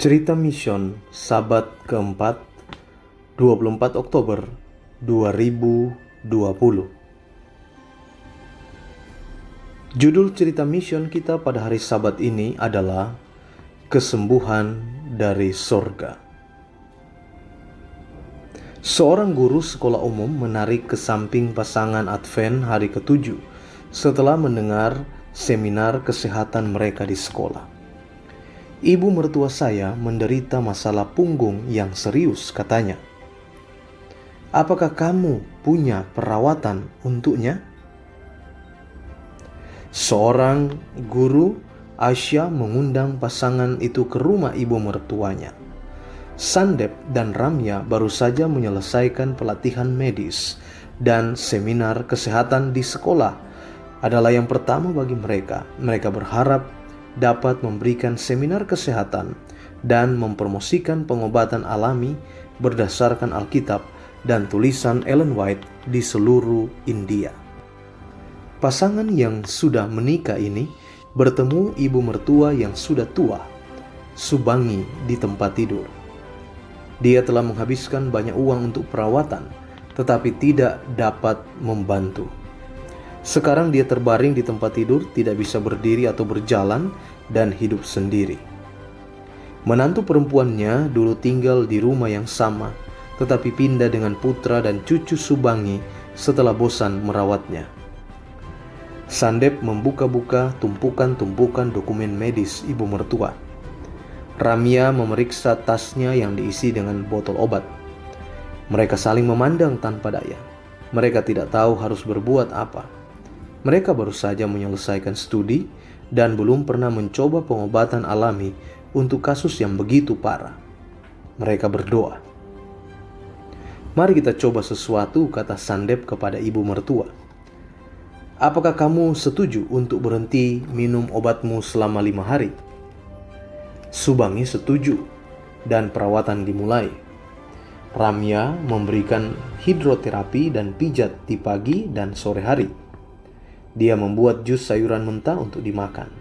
Cerita Mission Sabat keempat 24 Oktober 2020. Judul cerita mission kita pada hari Sabat ini adalah Kesembuhan dari Sorga. Seorang guru sekolah umum menarik ke samping pasangan Advent hari ke-7 setelah mendengar seminar kesehatan mereka di sekolah. Ibu mertua saya menderita masalah punggung yang serius, katanya. Apakah kamu punya perawatan untuknya? Seorang guru, Aisyah, mengundang pasangan itu ke rumah ibu mertuanya. Sandep dan Ramya baru saja menyelesaikan pelatihan medis dan seminar kesehatan di sekolah adalah yang pertama bagi mereka. Mereka berharap dapat memberikan seminar kesehatan dan mempromosikan pengobatan alami berdasarkan Alkitab dan tulisan Ellen White di seluruh India. Pasangan yang sudah menikah ini bertemu ibu mertua yang sudah tua, Subangi, di tempat tidur. Dia telah menghabiskan banyak uang untuk perawatan, tetapi tidak dapat membantu. Sekarang dia terbaring di tempat tidur, tidak bisa berdiri atau berjalan, dan hidup sendiri. Menantu perempuannya dulu tinggal di rumah yang sama, tetapi pindah dengan putra dan cucu Subangi setelah bosan merawatnya. Sandep membuka-buka tumpukan-tumpukan dokumen medis ibu mertua. Ramya memeriksa tasnya yang diisi dengan botol obat. Mereka saling memandang tanpa daya. Mereka tidak tahu harus berbuat apa. Mereka baru saja menyelesaikan studi dan belum pernah mencoba pengobatan alami untuk kasus yang begitu parah. Mereka berdoa. Mari kita coba sesuatu, kata Sandep kepada ibu mertua. Apakah kamu setuju untuk berhenti minum obatmu selama 5 hari? Subangi setuju dan perawatan dimulai. Ramya memberikan hidroterapi dan pijat di pagi dan sore hari. Dia membuat jus sayuran mentah untuk dimakan.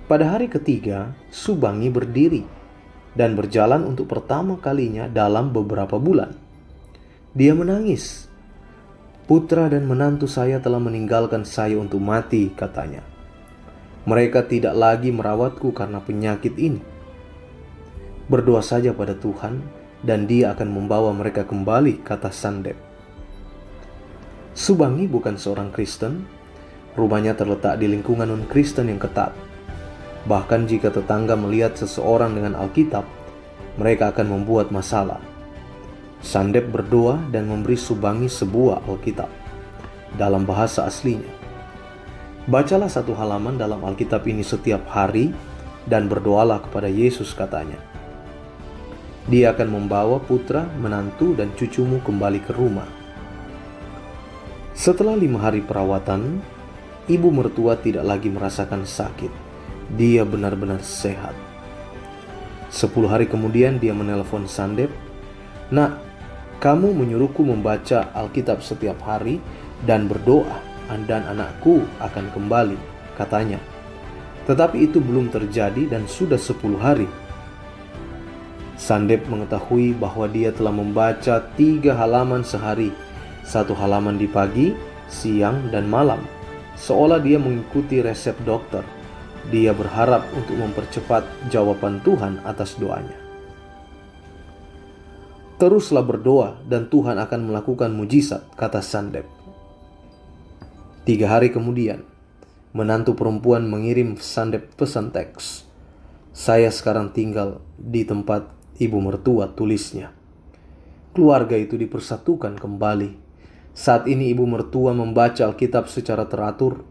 Pada hari ketiga, Subangi berdiri dan berjalan untuk pertama kalinya dalam beberapa bulan. Dia menangis. Putra dan menantu saya telah meninggalkan saya untuk mati, katanya. Mereka tidak lagi merawatku karena penyakit ini. Berdoa saja pada Tuhan dan Dia akan membawa mereka kembali, kata Sandep. Subangi bukan seorang Kristen. Rumahnya terletak di lingkungan non-Kristen yang ketat. Bahkan jika tetangga melihat seseorang dengan Alkitab, mereka akan membuat masalah. Sandep berdoa dan memberi Subangi sebuah Alkitab dalam bahasa aslinya. Bacalah 1 halaman dalam Alkitab ini setiap hari dan berdoalah kepada Yesus, katanya. Dia akan membawa putra, menantu, dan cucumu kembali ke rumah. Setelah 5 hari perawatan, ibu mertua tidak lagi merasakan sakit. Dia benar-benar sehat. 10 hari kemudian dia menelpon Sandep. Nak, kamu menyuruhku membaca Alkitab setiap hari dan berdoa, dan anakku akan kembali, katanya. Tetapi itu belum terjadi dan sudah 10 hari. Sandep mengetahui bahwa dia telah membaca 3 halaman sehari, 1 halaman di pagi, siang, dan malam, seolah dia mengikuti resep dokter. Dia berharap untuk mempercepat jawaban Tuhan atas doanya. Teruslah berdoa dan Tuhan akan melakukan mujizat, kata Sandep. 3 hari kemudian, menantu perempuan mengirim Sandep pesan teks. Saya sekarang tinggal di tempat ibu mertua, tulisnya. Keluarga itu dipersatukan kembali. Saat ini ibu mertua membaca Alkitab secara teratur.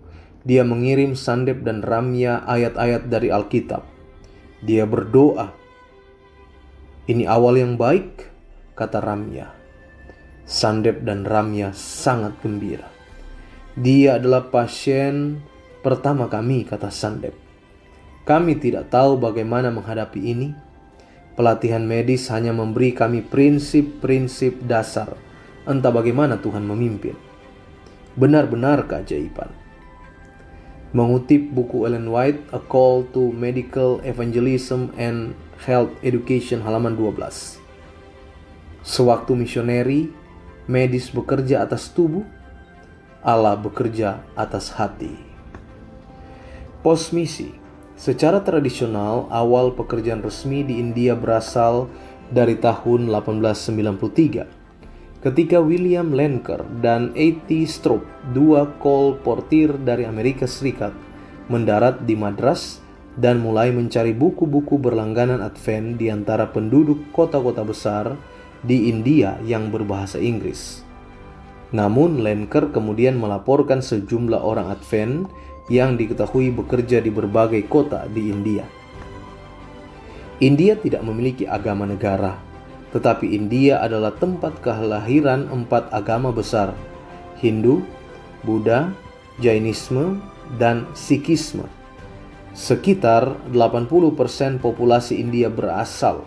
Dia mengirim Sandep dan Ramya ayat-ayat dari Alkitab. Dia berdoa. Ini awal yang baik, kata Ramya. Sandep dan Ramya sangat gembira. Dia adalah pasien pertama kami, kata Sandep. Kami tidak tahu bagaimana menghadapi ini. Pelatihan medis hanya memberi kami prinsip-prinsip dasar. Entah bagaimana Tuhan memimpin. Benar-benar keajaiban. Mengutip buku Ellen White, A Call to Medical Evangelism and Health Education halaman 12. Sewaktu misioneri, medis bekerja atas tubuh, Allah bekerja atas hati. Posmisi. Secara tradisional, awal pekerjaan resmi di India berasal dari tahun 1893. Ketika William Lenker dan A.T. Stroop, dua kolportir dari Amerika Serikat, mendarat di Madras dan mulai mencari buku-buku berlangganan Advent di antara penduduk kota-kota besar di India yang berbahasa Inggris. Namun Lenker kemudian melaporkan sejumlah orang Advent yang diketahui bekerja di berbagai kota di India. India tidak memiliki agama negara, tetapi India adalah tempat kelahiran 4 agama besar: Hindu, Buddha, Jainisme, dan Sikhisme. Sekitar 80% populasi India berasal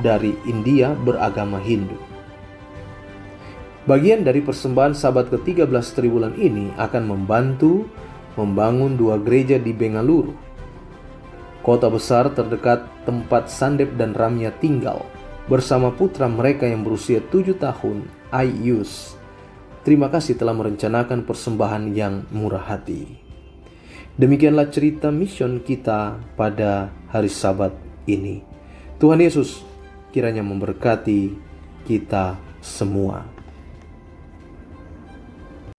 dari India beragama Hindu. Bagian dari persembahan Sabat ke-13 Triwulan ini akan membantu membangun 2 gereja di Bengaluru, kota besar terdekat tempat Sandep dan Ramya tinggal, bersama putra mereka yang berusia 7 tahun, Ayus. Terima kasih telah merencanakan persembahan yang murah hati. Demikianlah cerita mission kita pada hari Sabat ini. Tuhan Yesus kiranya memberkati kita semua.